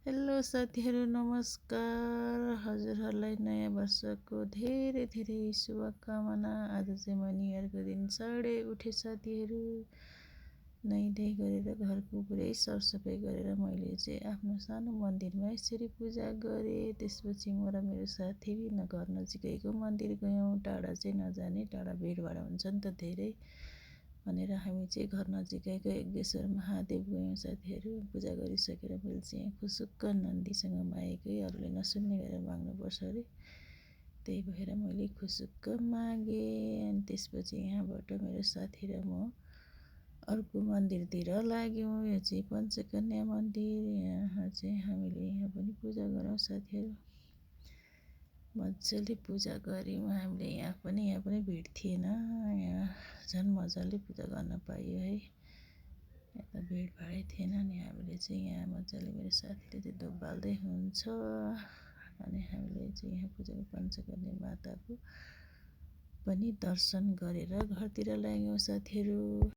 Hello साथीहरू नमस्कार। हजुरहरूलाई नयाँ वर्षको धेरै धेरै शुभकामना। आज चाहिँ म न्यु इयरको दिन चाँडै उठे साथीहरू। नुहाइधुवाइ गरेर घरको पुरै सरसफाइ गरेर मैले चाहिँ आफ्नो सानो मन्दिरमा यसरी पूजा गरेँ। त्यसपछि म र मेरो साथी घर नजिकैको मन्दिर गयौँ। टाढा चाहिँ नजाने, टाढा भिडभाड हुन्छ नि त धेरै भनेर हामी चाहिँ घर नजिकैको यज्ञेश्वर महादेव गयौँ साथीहरू। पूजा गरिसकेर मैले चाहिँ खुसुक्क नन्दीसँग मागेकै, अरूले नसुन्ने गरेर माग्नुपर्छ अरे, त्यही भएर मैले खुसुक्क मागेँ। अनि त्यसपछि यहाँबाट मेरो साथी र म अर्को मन्दिरतिर लाग्यौँ। यो चाहिँ पञ्चकन्या मन्दिर। यहाँ चाहिँ हामीले यहाँ पनि पूजा गरौँ साथीहरू। मजाले पूजा गऱ्यौँ हामीले। यहाँ पनि भिड थिएन। यहाँ झन् मजाले पूजा गर्न पाइयो है। यहाँ त भिडभाडै थिएन नि। हामीले चाहिँ यहाँ मजाले, मेरो साथीले चाहिँ धुप बाल्दै हुनुहुन्छ। अनि हामीले चाहिँ यहाँ पूजाको पञ्चकन्या माताको पनि दर्शन गरेर घरतिर लाग्यौँ साथीहरू।